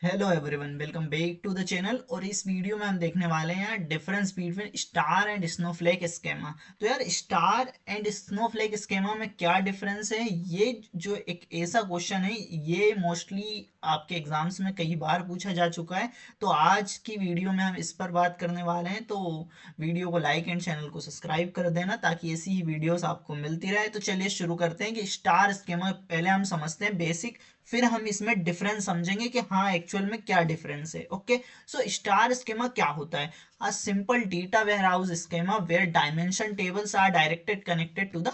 Hello everyone, welcome back to the channel. और इस video में हम देखने वाले हैं difference between star and snowflake schema. तो यार, स्टार एंड स्नोफ्लेक स्केमा में क्या डिफरेंस है, ये जो एक ऐसा क्वेश्चन है, ये मोस्टली आपके एग्जाम्स में कई बार पूछा जा चुका है। तो आज की वीडियो में हम इस पर बात करने वाले हैं। तो वीडियो को लाइक एंड चैनल को सब्सक्राइब कर देना ताकि ऐसी ही वीडियोस आपको मिलती रहे। तो चलिए शुरू करते हैं कि स्टार स्केमा पहले हम समझते हैं बेसिक, फिर हम इसमें डिफरेंस समझेंगे कि हाँ एक्चुअल में क्या डिफरेंस है। ओके, सो स्टार स्कीमा क्या होता है? A simple data warehouse schema where dimension tables are directed connected to the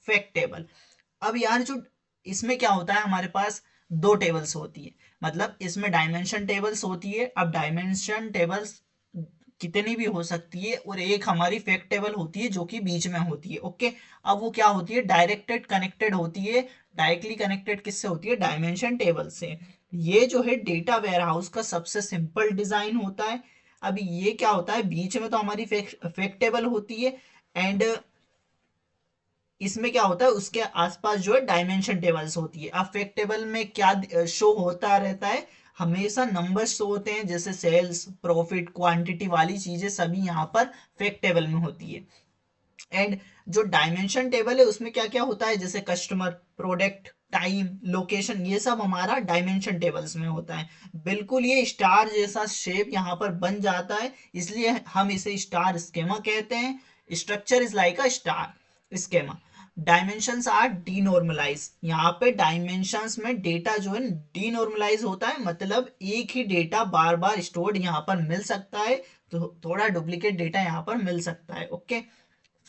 fact table. अब यार, जो इसमें क्या होता है, हमारे पास दो टेबल्स होती है, मतलब इसमें डायमेंशन टेबल्स होती है। अब डायमेंशन टेबल्स कितनी भी हो सकती है, और एक हमारी फैक्ट टेबल होती है जो कि बीच में होती है। ओके, अब वो क्या होती है? डायरेक्टेड कनेक्टेड होती है। डायरेक्टली कनेक्टेड किससे होती है? डायमेंशन टेबल से। ये जो है डेटा वेयरहाउस का सबसे सिंपल डिजाइन होता है। अभी ये क्या होता है, बीच में तो हमारी फैक्ट टेबल होती है, एंड इसमें क्या होता है, उसके आसपास जो है डायमेंशन टेबल्स होती है। अब फैक्ट टेबल में क्या शो होता रहता है? हमेशा नंबर्स शो होते हैं, जैसे सेल्स, प्रॉफिट, क्वांटिटी वाली चीजें सभी यहाँ पर फैक्ट टेबल में होती है। एंड जो डायमेंशन टेबल है उसमें क्या क्या होता है, जैसे कस्टमर, प्रोडक्ट, टाइम, लोकेशन, ये सब हमारा डायमेंशन टेबल्स में होता है। बिल्कुल ये स्टार जैसा शेप यहाँ पर बन जाता है, इसलिए हम इसे स्टार स्केमा कहते हैं। Structure is like a star schema. Dimensions are denormalize. यहाँ पे डायमेंशंस में डेटा जो है डीनॉर्मलाइज होता है, मतलब एक ही डेटा बार बार स्टोर्ड यहाँ पर मिल सकता है, तो थोड़ा डुप्लीकेट डेटा यहाँ पर मिल सकता है। Okay,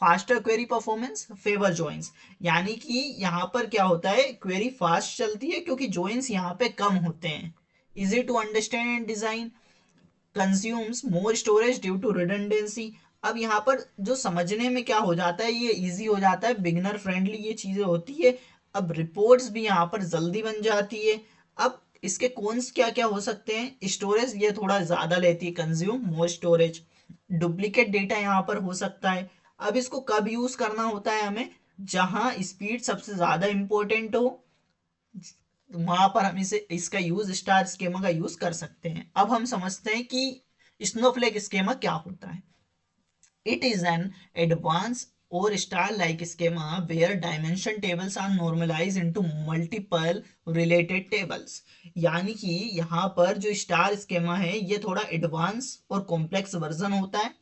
faster query performance favour joins, यानी कि यहाँ पर क्या होता है, क्वेरी फास्ट चलती है क्योंकि जॉइंस यहाँ पे कम होते हैं। Easy to understand and design, consumes more storage due to redundancy. अब यहाँ पर जो समझने में क्या हो जाता है, ये इजी हो जाता है, बिगिनर फ्रेंडली ये चीजें होती है। अब रिपोर्ट्स भी यहाँ पर जल्दी बन जाती है। अब इसके कॉन्स क्या क्या हो सकते हैं? स्टोरेज ये थोड़ा ज्यादा लेती है, consume more storage. Duplicate data यहाँ पर हो सकता है। अब इसको कब यूज करना होता है हमें? जहां स्पीड सबसे ज्यादा इंपॉर्टेंट हो, वहां पर हम इसे इसका यूज स्टार स्केमा का यूज कर सकते हैं। अब हम समझते हैं कि स्नोफ्लेक स्केमा क्या होता है। इट इज एन एडवांस और star like schema where dimension tables are normalize into multiple related tables. यानी कि यहाँ पर जो स्टार स्केमा है ये थोड़ा एडवांस और कॉम्प्लेक्स वर्जन होता है।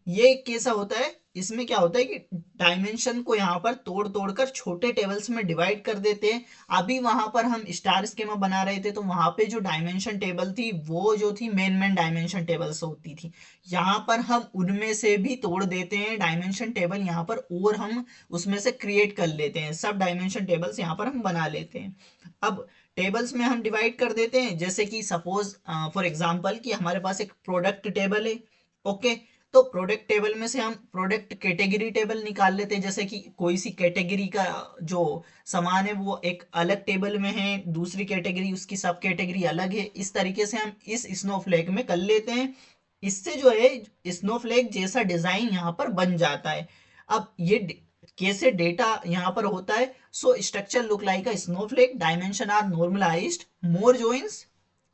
ये कैसा होता है? इसमें क्या होता है कि डायमेंशन को यहाँ पर तोड़ तोड़ कर छोटे टेबल्स में डिवाइड कर देते हैं। अभी वहां पर हम स्टार स्कीमा बना रहे थे, तो वहां पे जो डायमेंशन टेबल थी वो जो थी मेन मेन डायमेंशन टेबल्स होती थी। यहाँ पर हम उनमें से भी तोड़ देते हैं डायमेंशन टेबल यहाँ पर, और हम उसमें से क्रिएट कर लेते हैं, सब डायमेंशन टेबल्स यहाँ पर हम बना लेते हैं। अब टेबल्स में हम डिवाइड कर देते हैं, जैसे कि सपोज फॉर एग्जांपल कि हमारे पास एक प्रोडक्ट टेबल है। ओके, तो प्रोडक्ट टेबल में से हम प्रोडक्ट कैटेगरी टेबल निकाल लेते हैं, जैसे कि कोई सी कैटेगरी का जो सामान है वो एक अलग टेबल में है, दूसरी कैटेगरी उसकी सब कैटेगरी अलग है। इस तरीके से हम इस स्नोफ्लेक में कर लेते हैं। इससे जो है स्नोफ्लेक जैसा डिजाइन यहाँ पर बन जाता है। अब ये कैसे डेटा यहाँ पर होता है? So structure look like a snowflake, dimension are normalized, more joins,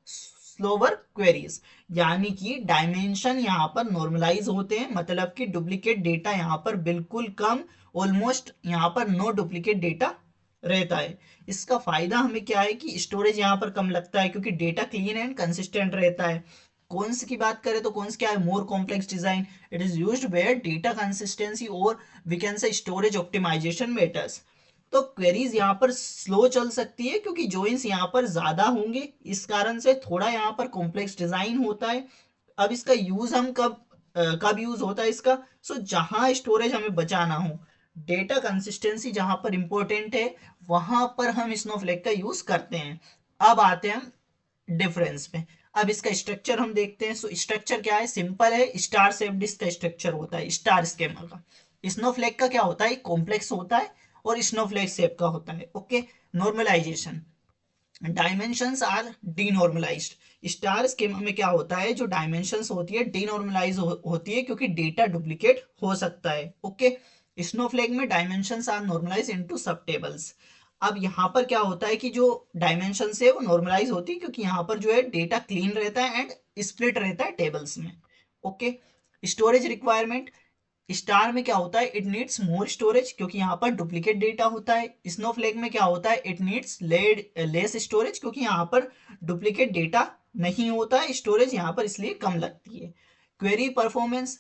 slower queries. यानी कि डायमेंशन यहाँ पर नॉर्मलाइज होते हैं, मतलब कि डुप्लीकेट डेटा यहाँ पर बिल्कुल कम, ऑलमोस्ट यहाँ पर नो डुप्लीकेट डेटा रहता है। इसका फायदा हमें क्या है कि स्टोरेज यहाँ पर कम लगता है क्योंकि डेटा क्लीन एंड कंसिस्टेंट रहता है। कौन की बात करें तो कौन क्या है, more complex design. It is used where data consistency और we can say storage optimization matters. तो क्वेरीज यहाँ पर स्लो चल सकती है क्योंकि जॉइंस यहाँ पर ज्यादा होंगे, इस कारण से थोड़ा यहाँ पर कॉम्प्लेक्स डिजाइन होता है। अब इसका यूज हम कब यूज होता है इसका? जहां स्टोरेज हमें बचाना हो, डेटा कंसिस्टेंसी जहां पर इंपॉर्टेंट है, वहां पर हम स्नोफ्लेक का यूज करते हैं। अब आते हैं हम डिफरेंस पे। अब इसका स्ट्रक्चर हम देखते हैं। स्ट्रक्चर क्या है? सिंपल है, स्टार शेप्ड इसका स्ट्रक्चर होता है स्टार स्केमा का। स्नोफ्लेक का क्या होता है? कॉम्प्लेक्स होता है और स्नोफ्लेक शेप का होता है। Okay, normalization, dimensions are denormalized. Star schema में क्या होता है, जो डायमेंशंस होती है डीनॉर्मलाइज होती है क्योंकि डेटा डुप्लीकेट हो सकता है। ओके, स्नोफ्लेक में dimensions are normalize into sub tables. अब यहाँ पर क्या होता है कि जो डायमेंशन है वो नॉर्मलाइज होती है, क्योंकि यहाँ पर जो है डेटा क्लीन रहता है एंड स्प्लिट रहता है टेबल्स में। ओके। स्टोरेज रिक्वायरमेंट, स्टार में क्या होता है, इट नीड्स मोर स्टोरेज, क्योंकि यहाँ पर डुप्लीकेट डेटा होता है। स्नोफ्लेक में क्या होता है, इट नीड्स लेस स्टोरेज, क्योंकि यहाँ पर डुप्लीकेट डेटा नहीं होता है, स्टोरेज यहाँ पर इसलिए कम लगती है। क्वेरी परफॉर्मेंस,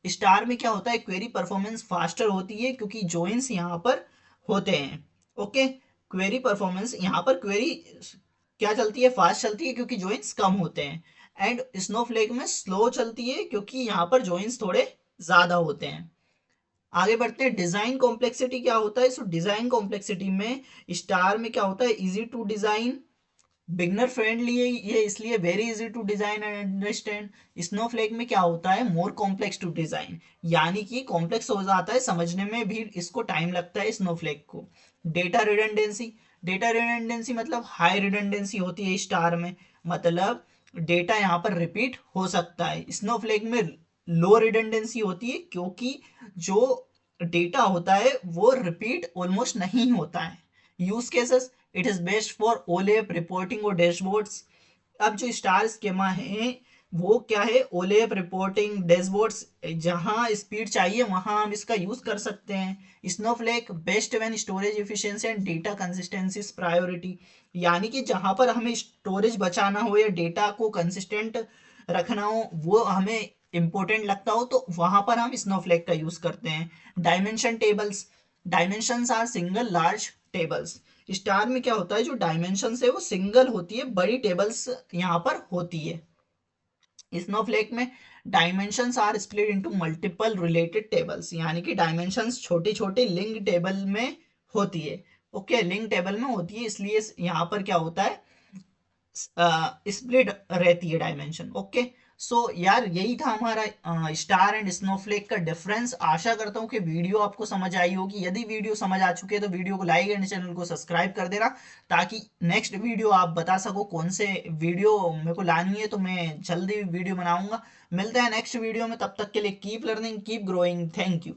स्टार में क्या होता है, क्वेरी परफॉर्मेंस फास्टर होती है, क्योंकि जॉइंस यहाँ पर होते हैं। ओके। क्वेरी परफॉर्मेंस, यहाँ पर क्वेरी क्या चलती है, फास्ट चलती है, क्योंकि जॉइंस कम होते हैं। एंड स्नोफ्लेक में स्लो चलती है, क्योंकि यहाँ पर जॉइंस थोड़े ज्यादा होते हैं। आगे बढ़ते हैं, डिजाइन कॉम्प्लेक्सिटी क्या होता है। सो डिजाइन कॉम्प्लेक्सिटी में स्टार में क्या होता है, easy to design, beginner friendly है ये, इसलिए very easy to design and understand. Snowflake में क्या होता है, मोर कॉम्प्लेक्स टू डिजाइन, यानी कि कॉम्प्लेक्स हो जाता है, समझने में भी इसको टाइम लगता है स्नोफ्लेक को। डेटा रिडंडेंसी, डेटा रिडंडेंसी मतलब हाई रिडंडेंसी होती है स्टार में, मतलब डेटा यहाँ पर रिपीट हो सकता है। स्नोफ्लेक में लो रिडंडेंसी होती है, क्योंकि जो डेटा होता है वो रिपीट ऑलमोस्ट नहीं होता है। Use cases, it is best for OLAP reporting और डैशबोर्ड्स। अब जो स्टार स्कीमा है वो क्या है, ओलेप रिपोर्टिंग डैशबोर्ड्स, जहां स्पीड चाहिए वहां हम इसका यूज कर सकते हैं। Snowflake best when storage efficiency and data consistency is priority, यानी कि जहां पर हमें स्टोरेज बचाना हो या डेटा को कंसिस्टेंट रखना हो, वो हमें इंपॉर्टेंट लगता हो, तो वहां पर हम स्नोफ्लेक का यूज करते हैं। Dimension tables, dimensions are single large tables. Star में क्या होता है, जो डायमेंशन है वो सिंगल होती है, बड़ी टेबल्स यहाँ पर होती है। स्नोफ्लेक में dimensions are split into multiple related tables, यानी कि डायमेंशंस छोटे छोटे लिंक टेबल में होती है। ओके, लिंक टेबल में होती है, इसलिए यहाँ पर क्या होता है, स्प्लिट रहती है डायमेंशन। ओके। सो यार यही था हमारा स्टार एंड स्नोफ्लेक का डिफरेंस। आशा करता हूँ कि वीडियो आपको समझ आई होगी। यदि वीडियो समझ आ चुकी है तो वीडियो को लाइक एंड चैनल को सब्सक्राइब कर देना, ताकि नेक्स्ट वीडियो आप बता सको कौन से वीडियो मेरे को लानी है, तो मैं जल्दी वीडियो बनाऊंगा। मिलते हैं नेक्स्ट वीडियो में, तब तक के लिए keep learning keep growing, thank you.